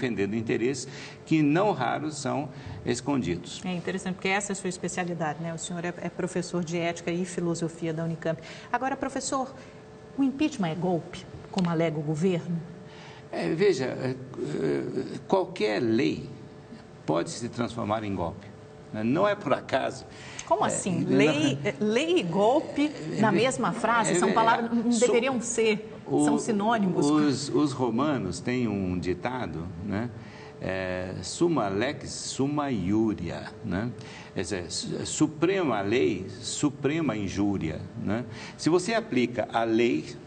defendendo interesses que não raros são escondidos. É interessante, porque essa é a sua especialidade, né? O senhor é professor de ética e filosofia da Unicamp. Agora, professor, o impeachment é golpe, como alega o governo? Veja, qualquer lei pode se transformar em golpe. Não é por acaso. Como assim? Lei e golpe na mesma frase? São palavras, não deveriam ser, são sinônimos. Os romanos têm um ditado, né? Summa lex, summa iuria, né? Quer dizer, suprema lei, suprema injúria, né? Se você aplica a lei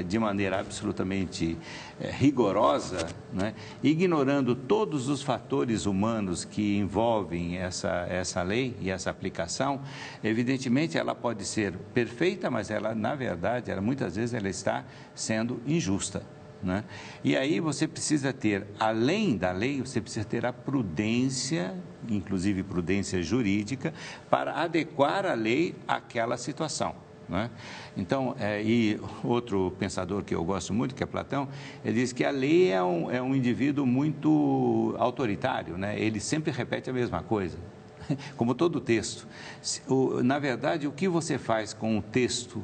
de maneira absolutamente rigorosa, né? Ignorando todos os fatores humanos que envolvem essa lei e essa aplicação, evidentemente ela pode ser perfeita, mas ela, na verdade, muitas vezes ela está sendo injusta, né? E aí você precisa ter, além da lei, você precisa ter a prudência, inclusive prudência jurídica, para adequar a lei àquela situação, né? Então, e outro pensador que eu gosto muito, que é Platão, ele diz que a lei é um indivíduo muito autoritário, né? Ele sempre repete a mesma coisa, como todo texto. Na verdade, o que você faz com um texto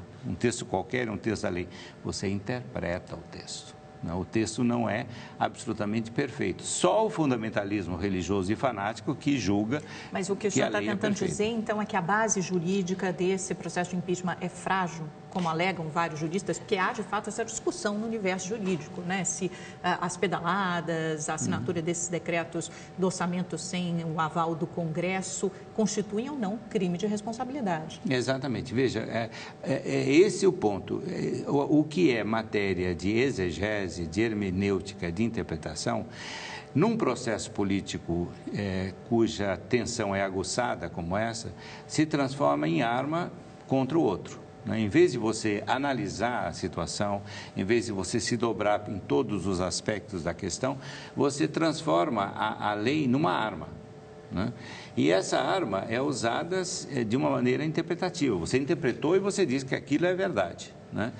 qualquer, um texto da lei? Você interpreta o texto. O texto não é absolutamente perfeito. Só o fundamentalismo religioso e fanático que julga. Mas o que o senhor está tentando dizer, então, é que a base jurídica desse processo de impeachment é frágil, como alegam vários juristas, porque há, de fato, essa discussão no universo jurídico, né? Se as pedaladas, a assinatura desses decretos do orçamento sem o aval do Congresso constituem ou não crime de responsabilidade. Exatamente. Veja, esse o ponto. O que é matéria de exegese, de hermenêutica, de interpretação, num processo político cuja tensão é aguçada como essa, se transforma em arma contra o outro. Em vez de você analisar a situação, em vez de você se dobrar em todos os aspectos da questão, você transforma a lei numa arma, né? E essa arma é usada de uma maneira interpretativa. Você interpretou e você diz que aquilo é verdade, né?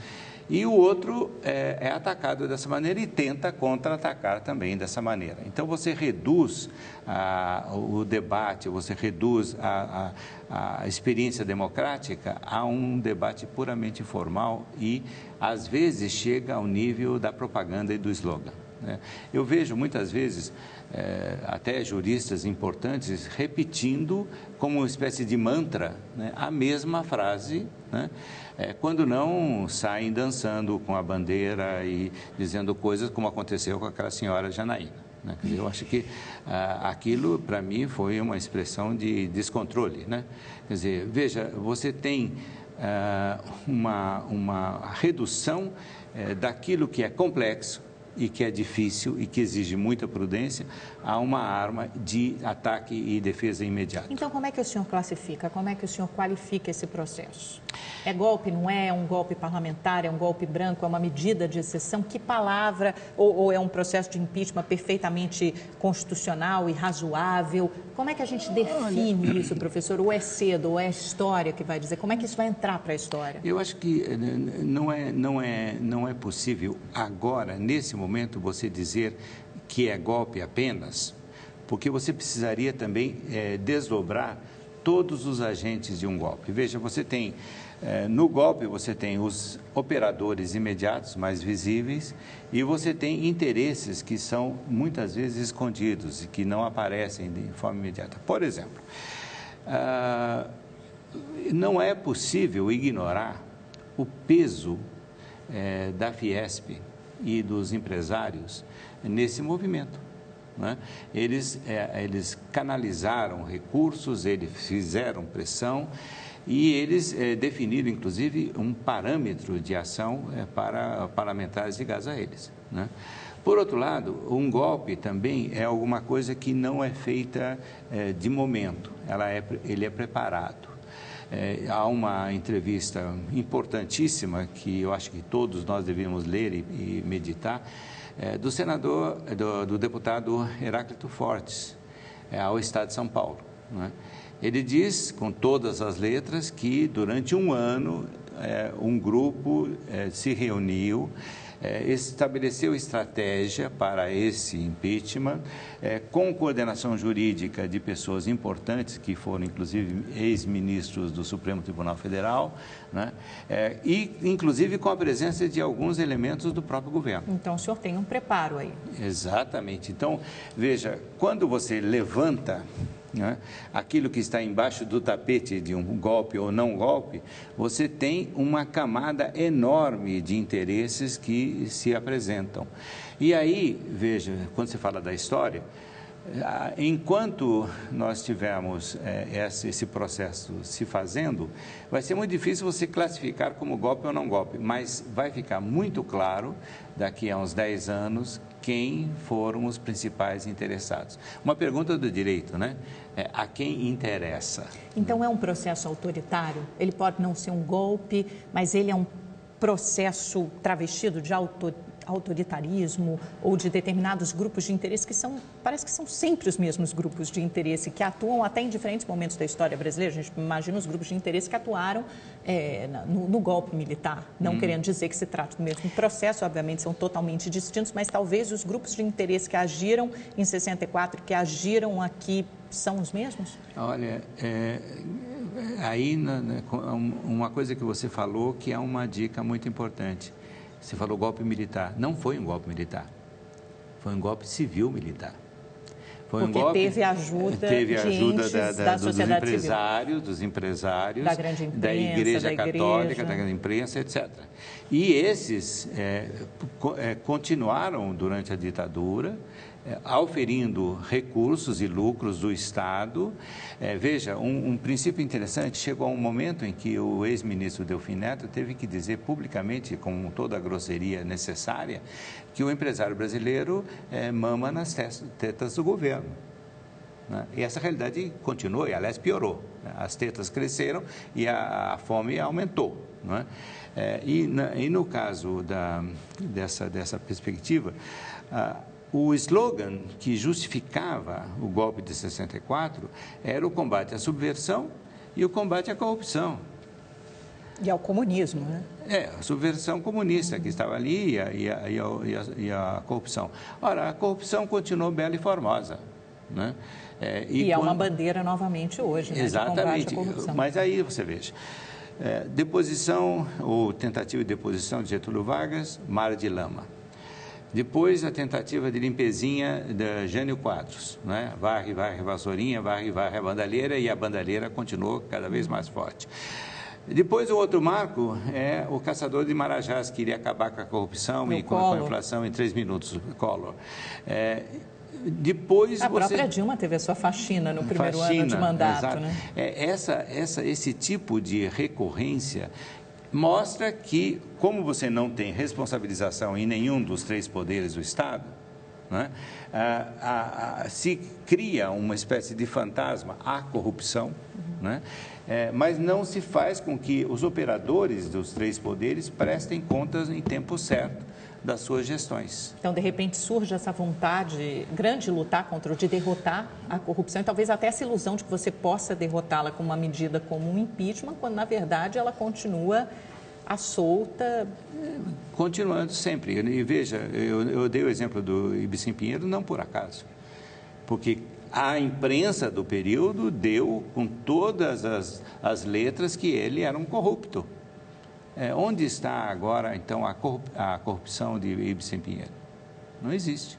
E o outro é atacado dessa maneira e tenta contra-atacar também dessa maneira. Então, você reduz o debate, você reduz a experiência democrática a um debate puramente formal e, às vezes, chega ao nível da propaganda e do slogan, né? Eu vejo, muitas vezes, até juristas importantes repetindo como uma espécie de mantra, né, a mesma frase, né? Quando não saem dançando com a bandeira e dizendo coisas como aconteceu com aquela senhora Janaína, né? Quer dizer, eu acho que aquilo, para mim, foi uma expressão de descontrole, né? Quer dizer, veja, você tem uma redução daquilo que é complexo e que é difícil e que exige muita prudência, a uma arma de ataque e defesa imediata. Então, como é que o senhor classifica? Como é que o senhor qualifica esse processo? É golpe, não é? É um golpe parlamentar? É um golpe branco? É uma medida de exceção? Que palavra? Ou é um processo de impeachment perfeitamente constitucional e razoável? Como é que a gente define isso, professor? Ou é cedo, ou é a história que vai dizer? Como é que isso vai entrar para a história? Eu acho que não é possível agora, nesse momento, você dizer que é golpe apenas, porque você precisaria também desdobrar todos os agentes de um golpe. Veja, você tem, no golpe, você tem os operadores imediatos, mais visíveis, e você tem interesses que são muitas vezes escondidos e que não aparecem de forma imediata. Por exemplo, não é possível ignorar o peso da Fiesp e dos empresários nesse movimento, né? Eles canalizaram recursos, eles fizeram pressão e eles definiram, inclusive, um parâmetro de ação para parlamentares ligados a eles, né? Por outro lado, um golpe também é alguma coisa que não é feita de momento, ele é preparado. Há uma entrevista importantíssima que eu acho que todos nós devíamos ler e meditar, do senador, do deputado Heráclito Fortes, ao Estado de São Paulo, né? Ele diz, com todas as letras, que durante um ano um grupo se reuniu estabeleceu estratégia para esse impeachment, com coordenação jurídica de pessoas importantes, que foram, inclusive, ex-ministros do Supremo Tribunal Federal, né? E, inclusive, com a presença de alguns elementos do próprio governo. Então, o senhor tem um preparo aí. Exatamente. Então, veja, quando você levanta, né, aquilo que está embaixo do tapete de um golpe ou não golpe, você tem uma camada enorme de interesses que se apresentam. E aí, veja, quando você fala da história, enquanto nós tivermos esse processo se fazendo, vai ser muito difícil você classificar como golpe ou não golpe, mas vai ficar muito claro daqui a uns 10 anos quem foram os principais interessados. Uma pergunta do direito, né? A quem interessa? Então, é um processo autoritário? Ele pode não ser um golpe, mas ele é um processo travestido de autoritarismo ou de determinados grupos de interesse que parece que são sempre os mesmos grupos de interesse que atuam até em diferentes momentos da história brasileira. A gente imagina os grupos de interesse que atuaram no golpe militar, não querendo dizer que se trata do mesmo processo, obviamente são totalmente distintos, mas talvez os grupos de interesse que agiram em 64, que agiram aqui, são os mesmos? Olha, aí uma coisa que você falou que é uma dica muito importante. Você falou golpe militar. Não foi um golpe militar. Foi um golpe civil-militar. Porque teve ajuda da sociedade civil. Dos empresários, da grande imprensa, da Igreja Católica, da grande imprensa, etc. E esses continuaram durante a ditadura, auferindo recursos e lucros do Estado. Veja, um princípio interessante, chegou um momento em que o ex-ministro Delfim Neto teve que dizer publicamente, com toda a grosseria necessária, que o empresário brasileiro mama nas tetas do governo. Né? E essa realidade continuou, e aliás piorou. Né? As tetas cresceram e a fome aumentou. Não é? E no caso dessa perspectiva, o slogan que justificava o golpe de 64 era o combate à subversão e o combate à corrupção. E ao comunismo, né? A subversão comunista que estava ali e a corrupção. Ora, a corrupção continuou bela e formosa, né? E é uma bandeira novamente hoje, né? Exatamente. De combate à corrupção. Mas aí você veja, deposição ou tentativa de deposição de Getúlio Vargas, mar de lama. Depois, a tentativa de limpezinha da Jânio Quadros, né? Varre, vassourinha, varre a bandalheira, e a bandalheira continuou cada vez mais forte. Depois, o outro marco é o caçador de marajás, que iria acabar com a corrupção e com a inflação em 3 minutos, Collor. Depois a própria Dilma teve a sua faxina no primeiro ano de mandato. Exato. Né? Esse tipo de recorrência mostra que, como você não tem responsabilização em nenhum dos 3 poderes do Estado, né, se cria uma espécie de fantasma à corrupção, né, mas não se faz com que os operadores dos 3 poderes prestem contas em tempo certo das suas gestões. Então, de repente, surge essa vontade grande de lutar de derrotar a corrupção e talvez até essa ilusão de que você possa derrotá-la com uma medida como um impeachment, quando, na verdade, ela continua à solta. Continuando sempre. E veja, eu dei o exemplo do Ibicim Pinheiro não por acaso, porque a imprensa do período deu com todas as letras que ele era um corrupto. Onde está agora, então, a corrupção de Ibicim Pinheiro? Não existe.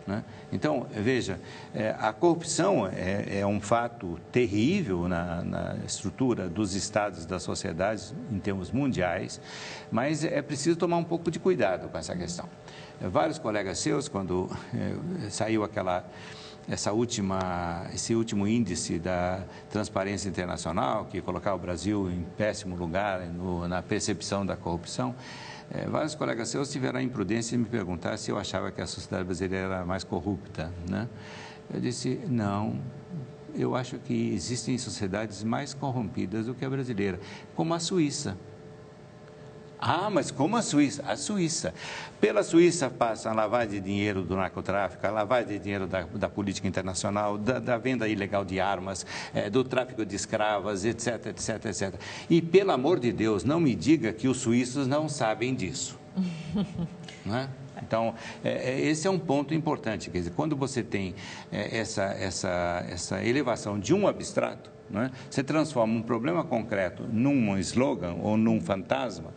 Né? Então, veja, a corrupção é um fato terrível na estrutura dos estados, das sociedades, em termos mundiais, mas é preciso tomar um pouco de cuidado com essa questão. Vários colegas seus, quando saiu esse último índice da Transparência Internacional, que colocava o Brasil em péssimo lugar na percepção da corrupção, vários colegas seus tiveram a imprudência de me perguntar se eu achava que a sociedade brasileira era mais corrupta, né? Eu disse, não, eu acho que existem sociedades mais corrompidas do que a brasileira, como a Suíça. Ah, mas como a Suíça? A Suíça. Pela Suíça passa a lavagem de dinheiro do narcotráfico, a lavagem de dinheiro da política internacional, da venda ilegal de armas, do tráfico de escravas, etc, etc, etc. E, pelo amor de Deus, não me diga que os suíços não sabem disso. Né? Então, esse é um ponto importante. Quer dizer, quando você tem essa elevação de um abstrato, né, você transforma um problema concreto num slogan ou num fantasma,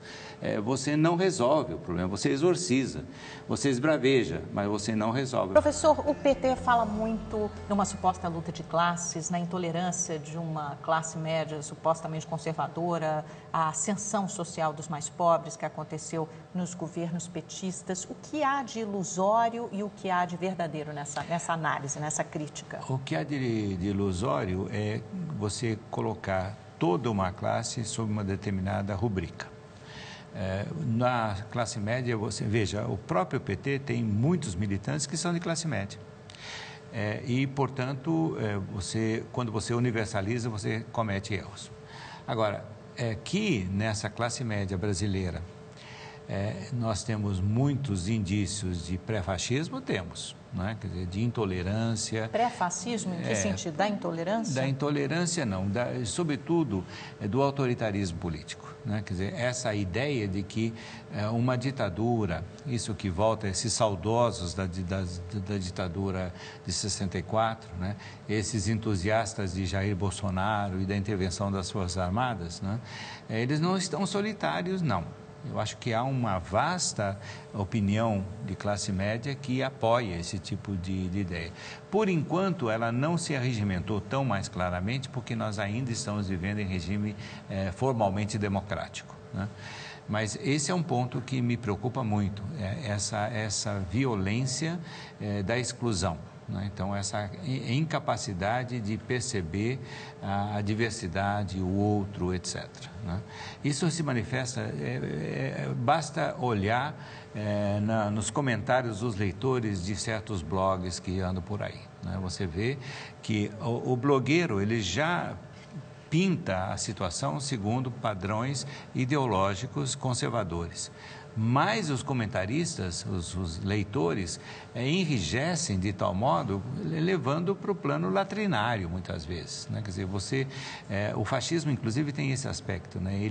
você não resolve o problema, você exorciza, você esbraveja, mas você não resolve. Professor, o PT fala muito numa suposta luta de classes, na intolerância de uma classe média supostamente conservadora, a ascensão social dos mais pobres que aconteceu nos governos petistas. O que há de ilusório e o que há de verdadeiro nessa análise, nessa crítica? O que há de ilusório é você colocar toda uma classe sob uma determinada rubrica. Na classe média, você veja, o próprio PT tem muitos militantes que são de classe média. E, portanto, quando você universaliza, você comete erros. Agora, que nessa classe média brasileira nós temos muitos indícios de pré-fascismo, temos. Né? Quer dizer, de intolerância. Pré-fascismo, em que sentido? Da intolerância? Da intolerância, não. Sobretudo, do autoritarismo político. Né? Quer dizer, essa ideia de que uma ditadura, isso que volta, esses saudosos da ditadura de 64, né? Esses entusiastas de Jair Bolsonaro e da intervenção das Forças Armadas, né? Eles não estão solitários, não. Eu acho que há uma vasta opinião de classe média que apoia esse tipo de ideia. Por enquanto, ela não se arregimentou tão mais claramente, porque nós ainda estamos vivendo em regime formalmente democrático, né? Mas esse é um ponto que me preocupa muito, essa violência da exclusão. Então, essa incapacidade de perceber a diversidade, o outro, etc. Isso se manifesta, basta olhar nos comentários dos leitores de certos blogs que andam por aí. Você vê que o blogueiro, ele já pinta a situação segundo padrões ideológicos conservadores. Mas os comentaristas, os leitores, enrijecem de tal modo, levando para o plano latrinário, muitas vezes. Né? Quer dizer, o fascismo, inclusive, tem esse aspecto. Né?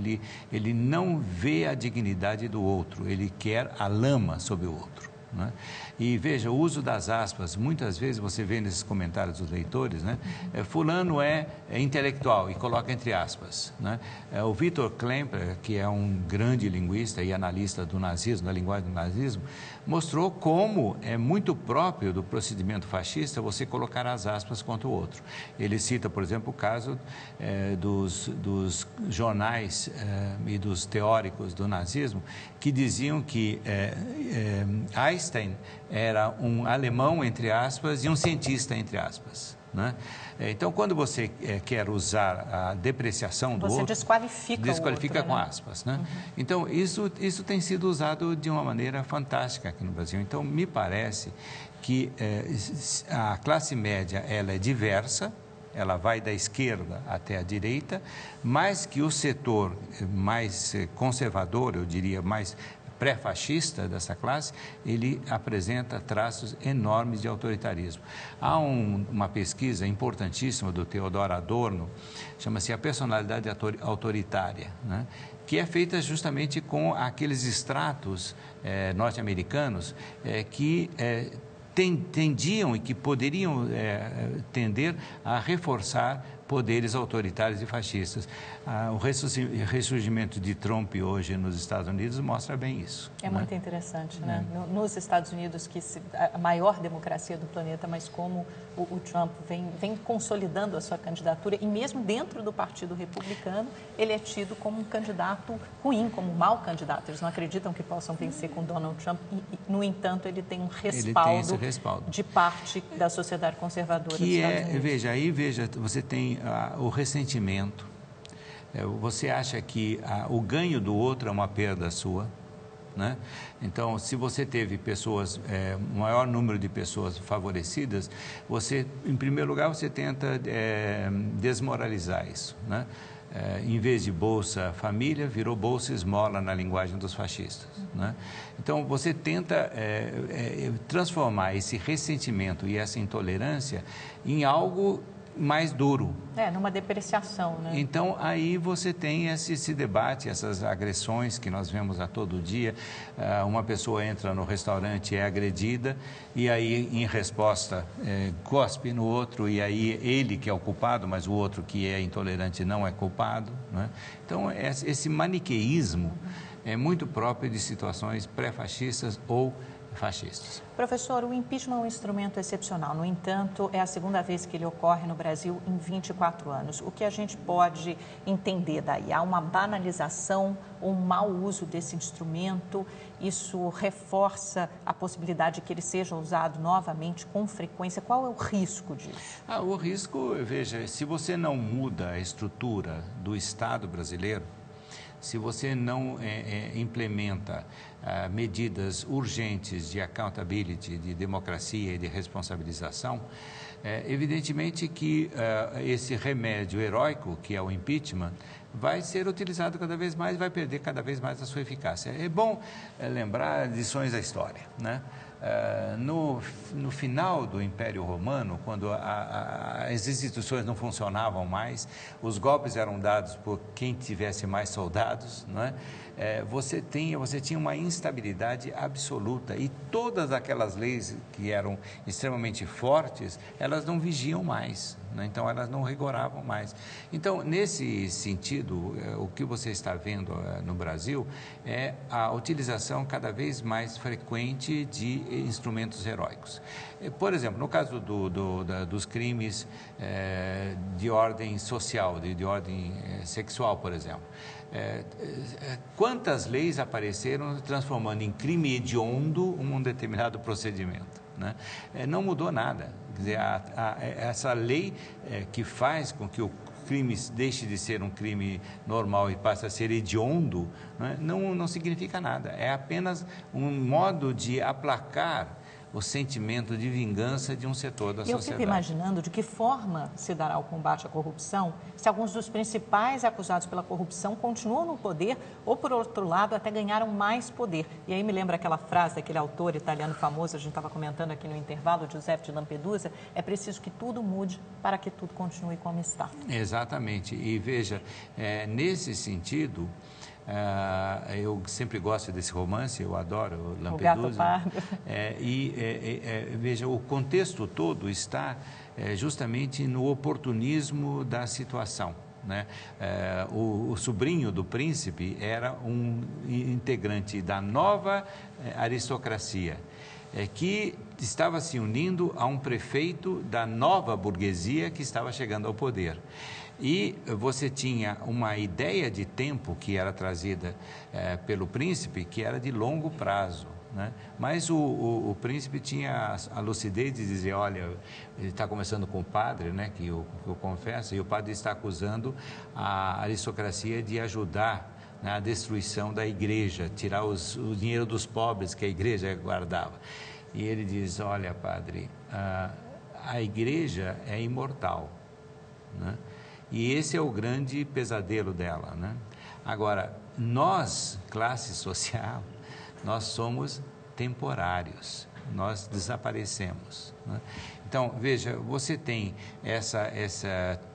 Ele não vê a dignidade do outro, ele quer a lama sobre o outro. Né? E veja, o uso das aspas, muitas vezes você vê nesses comentários dos leitores, né? Fulano é intelectual, e coloca entre aspas. Né? O Victor Klemperer, que é um grande linguista e analista do nazismo, da linguagem do nazismo, mostrou como é muito próprio do procedimento fascista você colocar as aspas contra o outro. Ele cita, por exemplo, o caso dos jornais e dos teóricos do nazismo que diziam que Einstein era um alemão, entre aspas, e um cientista, entre aspas. Né? Então, quando você quer usar a depreciação do outro, desqualifica o outro, com aspas. Né? Então, isso tem sido usado de uma maneira fantástica aqui no Brasil. Então, me parece que a classe média ela é diversa, ela vai da esquerda até a direita, mas que o setor mais conservador, eu diria, mais pré-fascista dessa classe, ele apresenta traços enormes de autoritarismo. Há uma pesquisa importantíssima do Theodor Adorno, chama-se A Personalidade Autoritária, né? Que é feita justamente com aqueles estratos norte-americanos que tendiam e que poderiam tender a reforçar poderes autoritários e fascistas. O ressurgimento de Trump hoje nos Estados Unidos mostra bem isso. É muito interessante, né? Nos Estados Unidos, que a maior democracia do planeta, mas como o Trump vem consolidando a sua candidatura, e mesmo dentro do Partido Republicano, ele é tido como um candidato ruim, como um mau candidato. Eles não acreditam que possam vencer com Donald Trump e, no entanto, ele tem um respaldo de parte da sociedade conservadora dos Estados Unidos. Veja, você tem o ressentimento. Você acha que o ganho do outro é uma perda sua, né? Então, se você teve pessoas, maior número de pessoas favorecidas, você, em primeiro lugar, você tenta desmoralizar isso, né? Em vez de Bolsa Família, virou Bolsa Esmola na linguagem dos fascistas, né? Então, você tenta transformar esse ressentimento e essa intolerância em algo mais duro. Numa depreciação, né? Então, aí você tem esse debate, essas agressões que nós vemos a todo dia. Uma pessoa entra no restaurante, é agredida, e aí, em resposta, cospe no outro, e aí ele que é o culpado, mas o outro que é intolerante não é culpado, né? Então, esse maniqueísmo é muito próprio de situações pré-fascistas ou fascistas. Professor, o impeachment é um instrumento excepcional. No entanto, é a segunda vez que ele ocorre no Brasil em 24 anos. O que a gente pode entender daí? Há uma banalização ou um mau uso desse instrumento? Isso reforça a possibilidade de que ele seja usado novamente com frequência? Qual é o risco disso? O risco, veja, se você não muda a estrutura do Estado brasileiro, se você não implementa medidas urgentes de accountability, de democracia e de responsabilização, evidentemente que esse remédio heróico, que é o impeachment, vai ser utilizado cada vez mais e vai perder cada vez mais a sua eficácia. É bom lembrar lições da história, né? No final do Império Romano, quando as instituições não funcionavam mais, os golpes eram dados por quem tivesse mais soldados, não é? Você tinha uma instabilidade absoluta e todas aquelas leis que eram extremamente fortes, elas não vigiam mais, né? Então elas não rigoravam mais. Então, nesse sentido, o que você está vendo no Brasil é a utilização cada vez mais frequente de instrumentos heróicos. Por exemplo, no caso dos crimes de ordem social, de ordem sexual, por exemplo, quantas leis apareceram transformando em crime hediondo um determinado procedimento, né? Não mudou nada. Quer dizer, essa lei que faz com que o crime deixe de ser um crime normal e passe a ser hediondo, né, não significa nada. É apenas um modo de aplacar o sentimento de vingança de um setor da sociedade. Eu fico imaginando de que forma se dará o combate à corrupção se alguns dos principais acusados pela corrupção continuam no poder ou, por outro lado, até ganharam mais poder. E aí me lembra aquela frase daquele autor italiano famoso, a gente estava comentando aqui no intervalo, Giuseppe de Lampedusa, é preciso que tudo mude para que tudo continue como está. Exatamente. E veja, nesse sentido, eu sempre gosto desse romance, eu adoro Lampedusa. O Gato Pardo. Veja, o contexto todo está justamente no oportunismo da situação, né? O sobrinho do príncipe era um integrante da nova aristocracia, que estava se unindo a um prefeito da nova burguesia que estava chegando ao poder. E você tinha uma ideia de tempo que era trazida pelo príncipe, que era de longo prazo, né? Mas o príncipe tinha a lucidez de dizer, olha, ele está conversando com o padre, né, que eu confesso, e o padre está acusando a aristocracia de ajudar na destruição da igreja, tirar o dinheiro dos pobres que a igreja guardava. E ele diz, olha, padre, a igreja é imortal, né? E esse é o grande pesadelo dela, né? Agora, nós, classe social, nós somos temporários, nós desaparecemos, né? Então, veja, você tem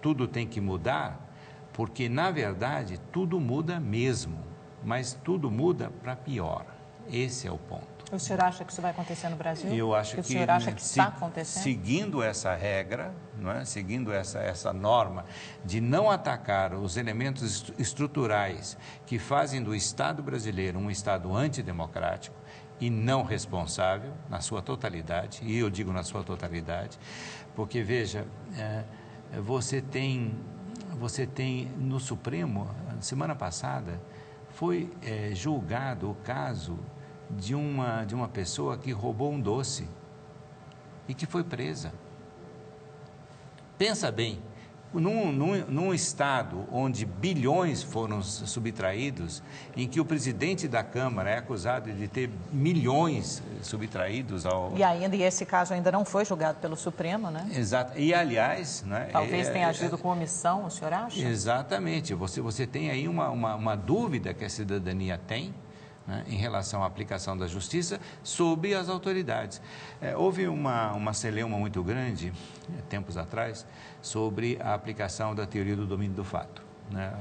tudo tem que mudar, porque, na verdade, tudo muda mesmo, mas tudo muda para pior. Esse é o ponto. O senhor acha que isso vai acontecer no Brasil? Eu acho que o senhor acha que está acontecendo? Seguindo essa regra, não é? Seguindo essa norma de não atacar os elementos estruturais que fazem do Estado brasileiro um Estado antidemocrático e não responsável na sua totalidade, e eu digo na sua totalidade, porque, veja, você tem no Supremo, semana passada, foi julgado o caso de uma pessoa que roubou um doce e que foi presa. Pensa bem, num estado onde bilhões foram subtraídos, em que o presidente da Câmara é acusado de ter milhões subtraídos ao... E esse caso ainda não foi julgado pelo Supremo, né? Exato. E, aliás... Né, talvez tenha agido com omissão, o senhor acha? Exatamente. Você tem aí uma dúvida que a cidadania tem, né, em relação à aplicação da justiça sobre as autoridades. Houve uma celeuma muito grande, tempos atrás, sobre a aplicação da teoria do domínio do fato, né?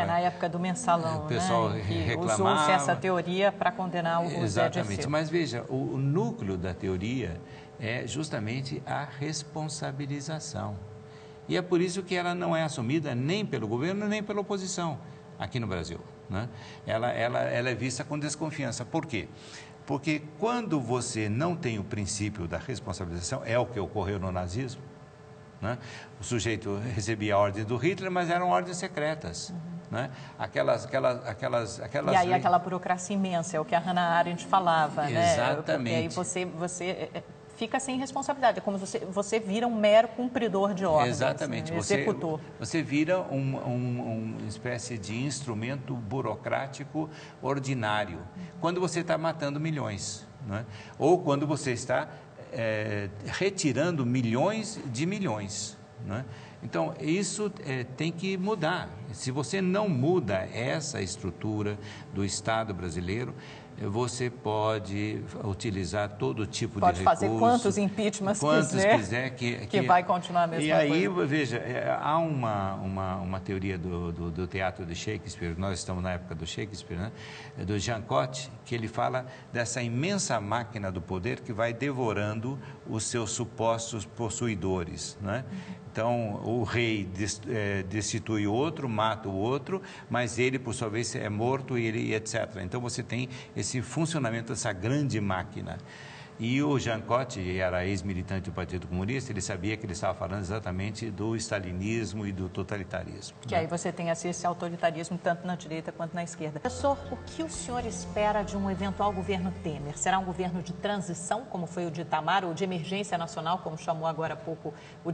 Na época do mensalão, o pessoal, né, que reclamava. usou-se essa teoria para condenar o Zé Exatamente, Dirceu. mas veja, o núcleo da teoria é justamente a responsabilização. E é por isso que ela não é assumida nem pelo governo, nem pela oposição aqui no Brasil, né? Ela é vista com desconfiança. Por quê? Porque quando você não tem o princípio da responsabilização, é o que ocorreu no nazismo, né? O sujeito recebia a ordem do Hitler, mas eram ordens secretas. Né? Aquelas e aí aquela burocracia imensa, é o que a Hannah Arendt falava. Exatamente. Porque aí você fica sem responsabilidade, é como você vira um mero cumpridor de ordens. Exatamente. Executor. Você vira uma espécie de instrumento burocrático ordinário, quando você está matando milhões, né? Ou quando você está retirando milhões de milhões, né? Então, isso tem que mudar. Se você não muda essa estrutura do Estado brasileiro, você pode utilizar todo tipo de recurso. Pode fazer quantos impeachments quiser que vai continuar a mesma coisa. E aí, veja, há uma teoria do teatro de Shakespeare, nós estamos na época do Shakespeare, né? Do Jean Cocte, que ele fala dessa imensa máquina do poder que vai devorando os seus supostos possuidores, né? Então, o rei destitui o outro, mata o outro, mas ele, por sua vez, é morto e etc. Então, você tem esse funcionamento dessa grande máquina. E o Jean Cocte era ex-militante do Partido Comunista, ele sabia que ele estava falando exatamente do stalinismo e do totalitarismo. Que aí você tem esse autoritarismo tanto na direita quanto na esquerda. Professor, o que o senhor espera de um eventual governo Temer? Será um governo de transição, como foi o de Itamar, ou de emergência nacional, como chamou agora há pouco o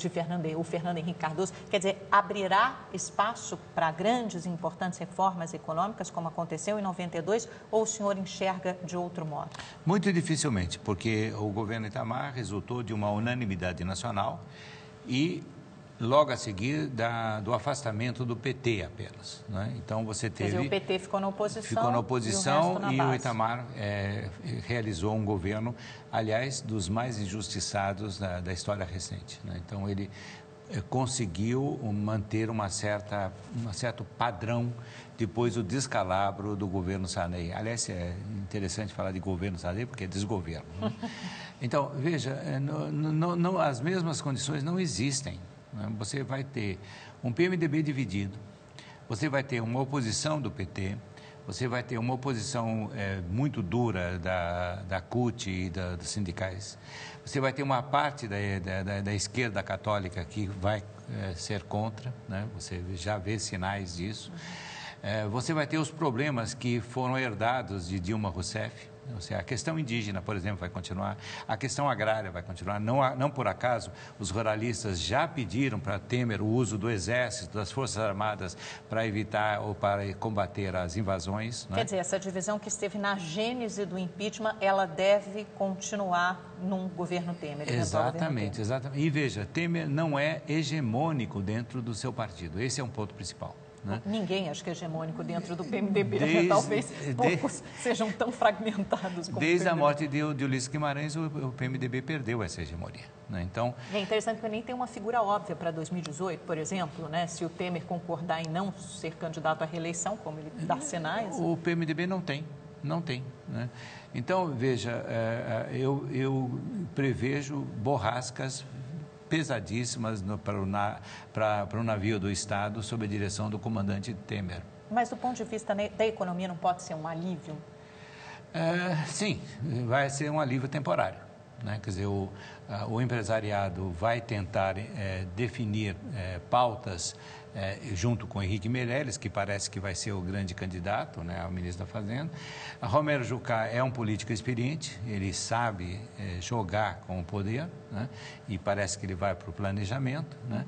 Fernando Henrique Cardoso? Quer dizer, abrirá espaço para grandes e importantes reformas econômicas, como aconteceu em 92, ou o senhor enxerga de outro modo? Muito dificilmente, porque o governo Itamar resultou de uma unanimidade nacional e logo a seguir do afastamento do PT apenas, né? Então você teve... Quer dizer, o PT ficou na oposição, e o Itamar realizou um governo, aliás, dos mais injustiçados da história recente, né? Então ele conseguiu manter um certo padrão depois do descalabro do governo Sarney. Aliás, é interessante falar de governo Sarney porque é desgoverno, né? Então, veja, as mesmas condições não existem, né? Você vai ter um PMDB dividido, você vai ter uma oposição do PT, você vai ter uma oposição muito dura da CUT e dos sindicais. Você vai ter uma parte da esquerda católica que vai ser contra, né? Você já vê sinais disso. Você vai ter os problemas que foram herdados de Dilma Rousseff. Ou seja, a questão indígena, por exemplo, vai continuar, a questão agrária vai continuar. Não por acaso, os ruralistas já pediram para Temer o uso do Exército, das Forças Armadas, para evitar ou para combater as invasões, né? Quer dizer, essa divisão que esteve na gênese do impeachment, ela deve continuar num governo Temer. Exatamente. E veja, Temer não é hegemônico dentro do seu partido. Esse é um ponto principal, né? Ninguém acho que é hegemônico dentro do PMDB, talvez poucos sejam tão fragmentados como desde a morte de Ulisses Guimarães, o PMDB perdeu essa hegemonia, né? Então, é interessante que nem tem uma figura óbvia para 2018, por exemplo, né? Se o Temer concordar em não ser candidato à reeleição, como ele dá sinais. O PMDB não tem, né? Então, veja, eu prevejo borrascas pesadíssimas para o navio do Estado sob a direção do comandante Temer. Mas do ponto de vista da economia não pode ser um alívio? Sim, vai ser um alívio temporário, né? Quer dizer, o empresariado vai tentar definir pautas junto com Henrique Meirelles, que parece que vai ser o grande candidato, né, ao ministro da Fazenda. Romero Jucá é um político experiente, ele sabe jogar com o poder, né, e parece que ele vai para o planejamento, né?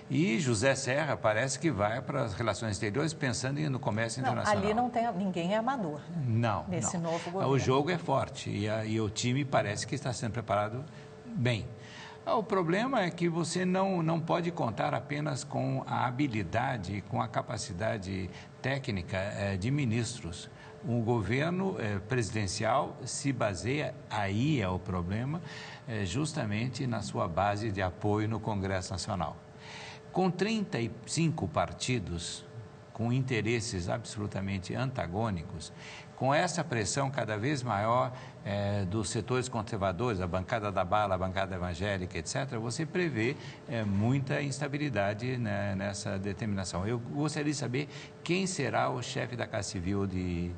E José Serra parece que vai para as relações exteriores pensando no comércio internacional. Ali não tem, ninguém é amador, né? Não. Nesse novo governo. O jogo é forte e o time parece que está sendo preparado bem. O problema é que você não pode contar apenas com a habilidade, com a capacidade técnica de ministros. O governo presidencial se baseia, aí é o problema, justamente na sua base de apoio no Congresso Nacional. Com 35 partidos, com interesses absolutamente antagônicos, com essa pressão cada vez maior dos setores conservadores, a bancada da bala, a bancada evangélica, etc., você prevê muita instabilidade, né, nessa determinação. Eu gostaria de saber quem será o chefe da Casa Civil de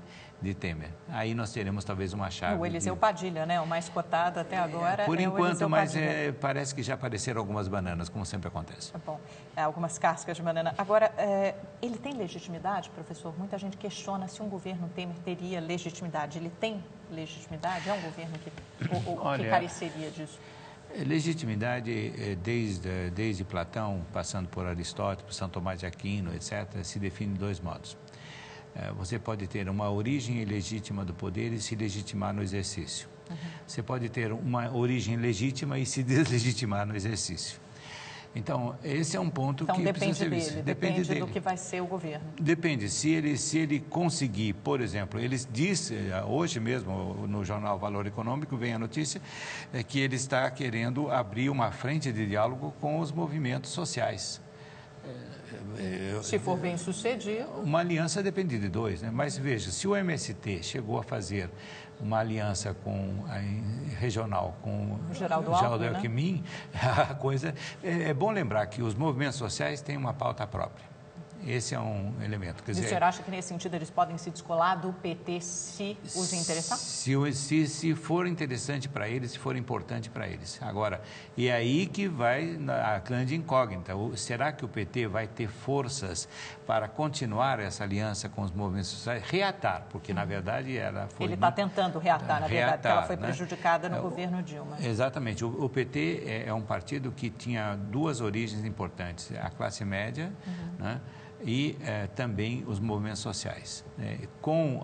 Temer. Aí nós teremos talvez uma chave. O Eliseu Padilha, né? O mais cotado até agora. Por enquanto, mas parece que já apareceram algumas bananas, como sempre acontece. Bom, algumas cascas de banana. Agora, ele tem legitimidade, professor? Muita gente questiona se um governo Temer teria legitimidade. Ele tem legitimidade? É um governo que careceria disso? Legitimidade, desde Platão, passando por Aristóteles, por São Tomás de Aquino, etc., se define de dois modos. Você pode ter uma origem ilegítima do poder e se legitimar no exercício. Você pode ter uma origem legítima e se deslegitimar no exercício. Então, esse é um ponto que precisa ser visto. Depende dele. Do que vai ser o governo. Depende. Se ele conseguir, por exemplo, ele disse, hoje mesmo, no jornal Valor Econômico, vem a notícia que ele está querendo abrir uma frente de diálogo com os movimentos sociais. Se for bem sucedido. Uma aliança depende de dois, né? Mas veja, se o MST chegou a fazer uma aliança regional com o Geraldo Alckmin, a coisa é bom lembrar que os movimentos sociais têm uma pauta própria. Esse é um elemento. Quer dizer, o senhor acha que, nesse sentido, eles podem se descolar do PT se os interessar? Se for interessante para eles, se for importante para eles. Agora, e aí que vai a grande incógnita. Será que o PT vai ter forças para continuar essa aliança com os movimentos sociais? Reatar, porque, na verdade, ela foi... Ele está tentando reatar, na verdade, porque ela foi prejudicada no governo Dilma. Exatamente. O PT é um partido que tinha duas origens importantes. A classe média, né? E também os movimentos sociais. Com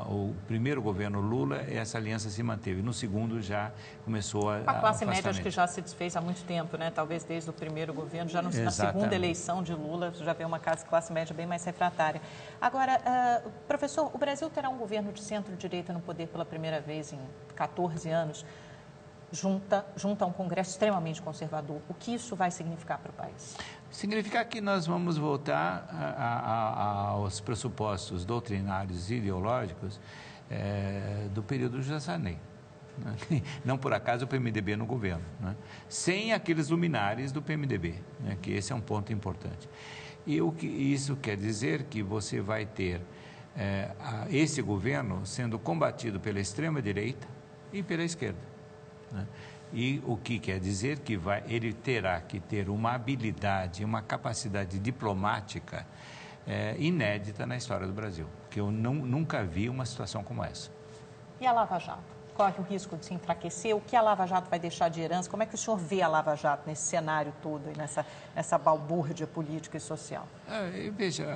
o primeiro governo Lula, essa aliança se manteve. No segundo, já começou a classe média, acho que já se desfez há muito tempo, né? Talvez desde o primeiro governo, já na segunda eleição de Lula, já veio uma classe média bem mais refratária. Agora, professor, o Brasil terá um governo de centro-direita no poder pela primeira vez em 14 anos, junta a um Congresso extremamente conservador. O que isso vai significar para o país? Significa que nós vamos voltar aos pressupostos doutrinários e ideológicos do período José Sarney. Né? Não por acaso o PMDB no governo, né? Sem aqueles luminares do PMDB, né? Que esse é um ponto importante. E o que isso quer dizer que você vai ter esse governo sendo combatido pela extrema-direita e pela esquerda, né? E o que quer dizer que ele terá que ter uma habilidade, uma capacidade diplomática inédita na história do Brasil, porque eu nunca vi uma situação como essa. E a Lava Jato? Corre o risco de se enfraquecer? O que a Lava Jato vai deixar de herança? Como é que o senhor vê a Lava Jato nesse cenário todo e nessa balbúrdia política e social? Veja,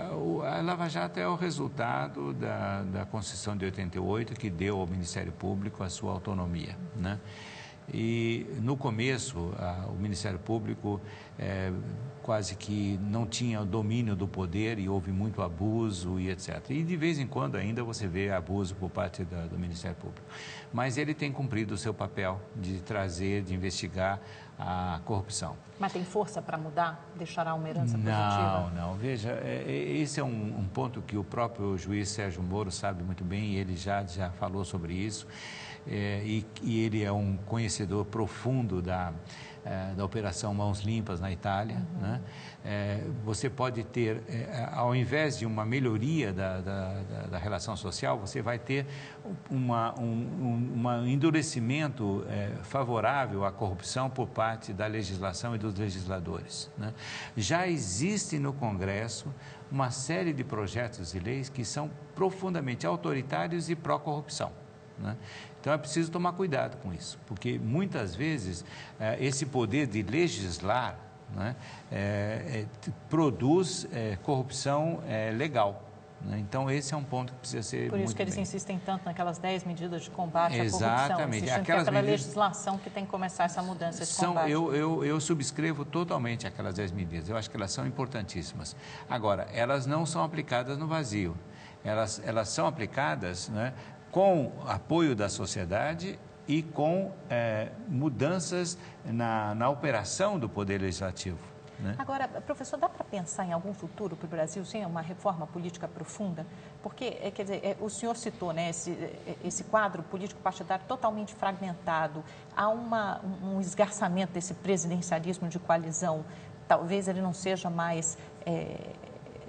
a Lava Jato é o resultado da Constituição de 88, que deu ao Ministério Público a sua autonomia, né? E, no começo, o Ministério Público quase que não tinha o domínio do poder e houve muito abuso e etc. E, de vez em quando, ainda você vê abuso por parte do Ministério Público. Mas ele tem cumprido o seu papel de trazer, de investigar a corrupção. Mas tem força para mudar? Deixará uma herança positiva? Não. Veja, esse é um ponto que o próprio juiz Sérgio Moro sabe muito bem, e ele já falou sobre isso. E ele é um conhecedor profundo da Operação Mãos Limpas na Itália, né? Você pode ter, ao invés de uma melhoria da relação social, você vai ter um endurecimento favorável à corrupção por parte da legislação e dos legisladores, né? Já existe no Congresso uma série de projetos de leis que são profundamente autoritários e pró-corrupção, né? Então, é preciso tomar cuidado com isso, porque muitas vezes esse poder de legislar, né, produz corrupção legal, né? Então, esse é um ponto que precisa ser Por isso que eles insistem tanto naquelas 10 medidas de combate à corrupção. Exatamente. Aquela legislação que tem que começar essa mudança de combate. Eu subscrevo totalmente aquelas 10 medidas. Eu acho que elas são importantíssimas. Agora, elas não são aplicadas no vazio. elas são aplicadas, né, com apoio da sociedade e com mudanças na operação do Poder Legislativo. Né? Agora, professor, dá para pensar em algum futuro para o Brasil sem uma reforma política profunda? Porque, quer dizer, o senhor citou, né, esse quadro político partidário totalmente fragmentado, há um esgarçamento desse presidencialismo de coalizão, talvez ele não seja mais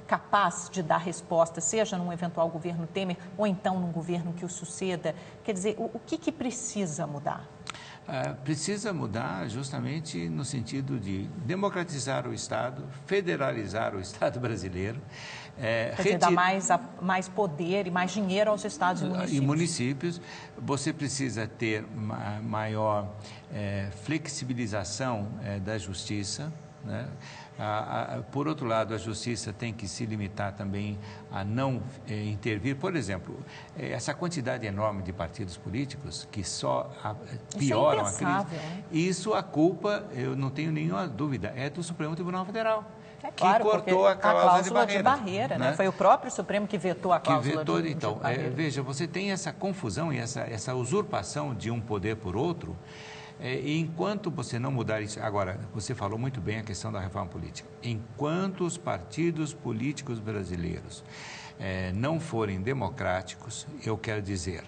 capaz de dar resposta, seja num eventual governo Temer ou então num governo que o suceda. Quer dizer, o que precisa mudar? Precisa mudar justamente no sentido de democratizar o Estado, federalizar o Estado brasileiro. Quer dizer, dar mais poder e mais dinheiro aos estados e municípios. Você precisa ter maior flexibilização da justiça, né? Por outro lado, a justiça tem que se limitar também a não intervir. Por exemplo, essa quantidade enorme de partidos políticos que só pioram a crise. Né? Isso, a culpa, eu não tenho nenhuma dúvida, é do Supremo Tribunal Federal. Claro, que cortou a cláusula de barreira, né? Foi o próprio Supremo que vetou a cláusula de barreira. Veja, você tem essa confusão e essa usurpação de um poder por outro. E enquanto você não mudar isso... Agora, você falou muito bem a questão da reforma política. Enquanto os partidos políticos brasileiros não forem democráticos, eu quero dizer,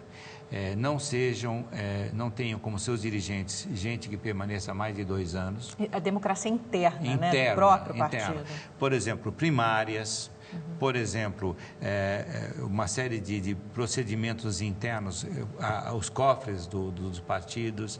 não tenham como seus dirigentes gente que permaneça mais de 2 anos. A democracia interna, né? Do próprio partido. Por exemplo, primárias. Por exemplo, uma série de procedimentos internos, os cofres dos partidos,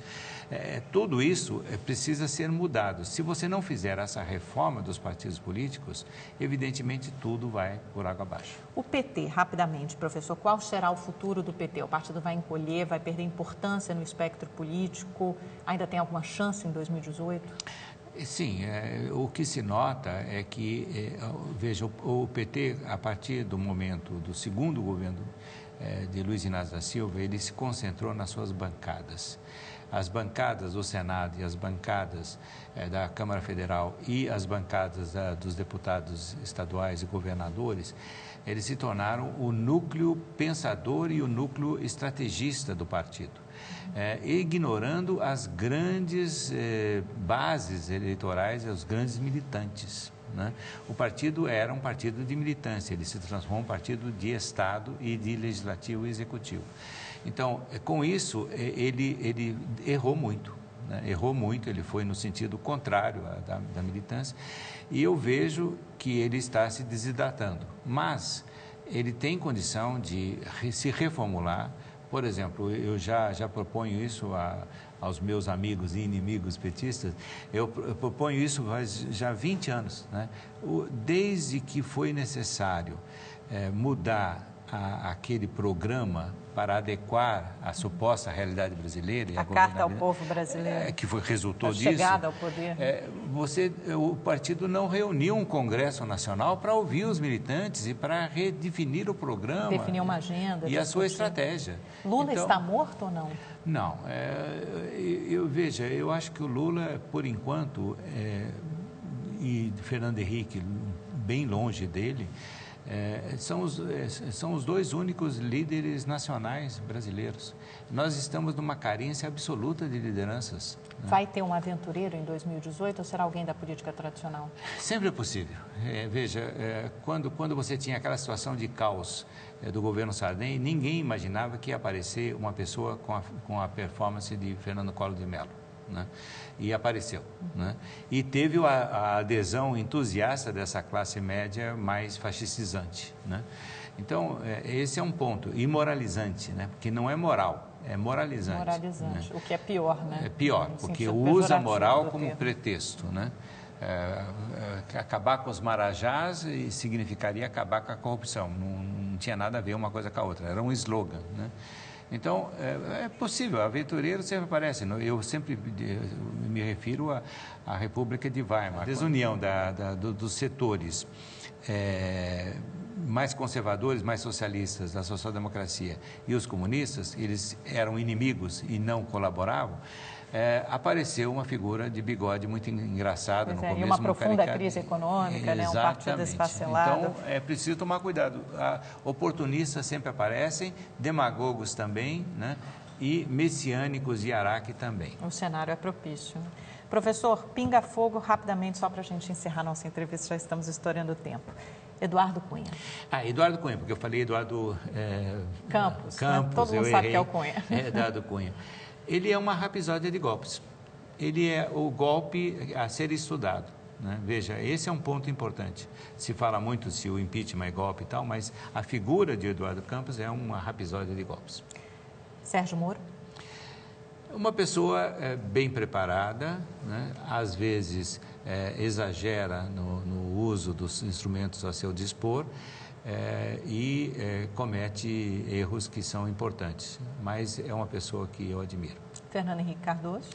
tudo isso precisa ser mudado. Se você não fizer essa reforma dos partidos políticos, evidentemente tudo vai por água abaixo. O PT, rapidamente, professor, qual será o futuro do PT? O partido vai encolher, vai perder importância no espectro político? Ainda tem alguma chance em 2018? Sim, o que se nota é que, veja, o PT, a partir do momento do segundo governo de Luiz Inácio da Silva, ele se concentrou nas suas bancadas. As bancadas do Senado e as bancadas da Câmara Federal e as bancadas dos deputados estaduais e governadores, eles se tornaram o núcleo pensador e o núcleo estrategista do partido. Ignorando as grandes bases eleitorais e os grandes militantes. Né? O partido era um partido de militância, ele se transformou em um partido de Estado e de legislativo e executivo. Então, com isso, ele errou muito. Né? Errou muito, ele foi no sentido contrário da militância, e eu vejo que ele está se desidratando. Mas ele tem condição de se reformular. Por exemplo, eu já proponho isso aos meus amigos e inimigos petistas, eu proponho isso faz já 20 anos. Né? Desde que foi necessário mudar aquele programa para adequar a suposta realidade brasileira. A Carta ao Povo Brasileiro. Que resultou disso. Chegada ao poder. O partido não reuniu um Congresso Nacional para ouvir os militantes e para redefinir o programa. Definir uma agenda. E a sua estratégia. Lula está morto ou não? Não. Eu acho que o Lula, por enquanto, e Fernando Henrique, bem longe dele, são os 2 únicos líderes nacionais brasileiros. Nós estamos numa carência absoluta de lideranças. Né? Vai ter um aventureiro em 2018 ou será alguém da política tradicional? Sempre é possível. Veja, quando você tinha aquela situação de caos do governo Sarney, ninguém imaginava que ia aparecer uma pessoa com a performance de Fernando Collor de Mello. Né? E apareceu. Né? E teve a adesão entusiasta dessa classe média mais fascistizante. Né? Então, esse é um ponto. E moralizante, né? Porque não é moral, é moralizante. Moralizante, né? O que é pior, né? É pior, porque usa a moral como pretexto. Né? Acabar com os marajás significaria acabar com a corrupção. Não tinha nada a ver uma coisa com a outra, era um slogan. Né? Então, é possível, aventureiro sempre aparece. Eu sempre me refiro à República de Weimar, a desunião dos setores mais conservadores, mais socialistas da social-democracia e os comunistas, eles eram inimigos e não colaboravam. apareceu uma figura de bigode muito engraçada no começo. E uma profunda crise econômica, né? Um partido esfacelado. Então, é preciso tomar cuidado. Oportunistas sempre aparecem, demagogos também, né? E messiânicos e araque também. O cenário é propício. Professor, pinga fogo rapidamente, só para a gente encerrar nossa entrevista, já estamos estourando o tempo. Eduardo Cunha. Eduardo Cunha, porque eu falei Eduardo Campos, né? Todo mundo sabe que é o Cunha. Eduardo Cunha. Ele é uma rapisódia de golpes. Ele é o golpe a ser estudado, né? Veja, esse é um ponto importante. Se fala muito se o impeachment é golpe e tal, mas a figura de Eduardo Campos é uma rapisódia de golpes. Sérgio Moro? Uma pessoa bem preparada, né? Às vezes exagera no uso dos instrumentos a seu dispor e comete erros que são importantes, mas é uma pessoa que eu admiro. Fernando Henrique Cardoso?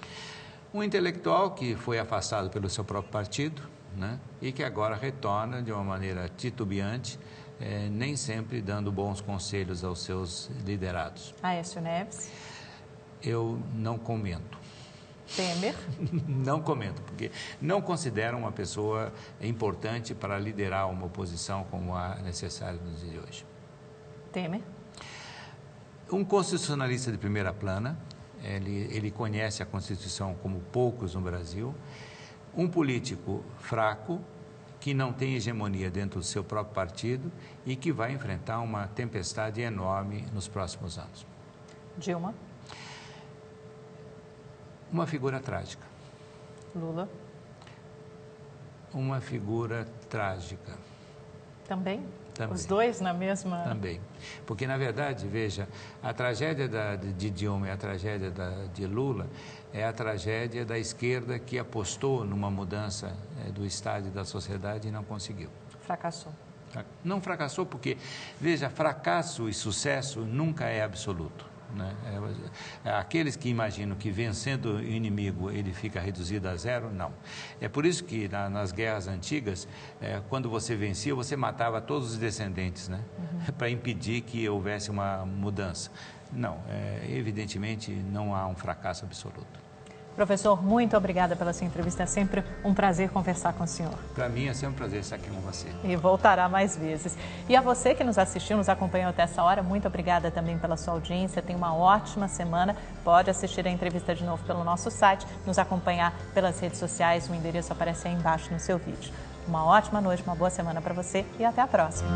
Um intelectual que foi afastado pelo seu próprio partido, né? E que agora retorna de uma maneira titubeante, nem sempre dando bons conselhos aos seus liderados. Aécio Neves? Eu não comento. Temer? Não comento, porque não considero uma pessoa importante para liderar uma oposição como a necessária nos dias de hoje. Temer? Um constitucionalista de primeira plana, ele conhece a Constituição como poucos no Brasil. Um político fraco, que não tem hegemonia dentro do seu próprio partido e que vai enfrentar uma tempestade enorme nos próximos anos. Dilma? Uma figura trágica. Lula? Uma figura trágica. Também? Também. Os dois na mesma... Também. Porque, na verdade, veja, a tragédia de Dilma e a tragédia de Lula é a tragédia da esquerda que apostou numa mudança do Estado e da sociedade e não conseguiu. Fracassou. Não fracassou porque, veja, fracasso e sucesso nunca é absoluto, né? Aqueles que imaginam que vencendo o inimigo ele fica reduzido a zero, não. É por isso que nas guerras antigas, quando você vencia, você matava todos os descendentes, né? Para impedir que houvesse uma mudança. Não, evidentemente não há um fracasso absoluto. Professor, muito obrigada pela sua entrevista. É sempre um prazer conversar com o senhor. Para mim é sempre um prazer estar aqui com você. E voltará mais vezes. E a você que nos assistiu, nos acompanhou até essa hora, muito obrigada também pela sua audiência. Tenha uma ótima semana. Pode assistir a entrevista de novo pelo nosso site, nos acompanhar pelas redes sociais. O endereço aparece aí embaixo no seu vídeo. Uma ótima noite, uma boa semana para você e até a próxima.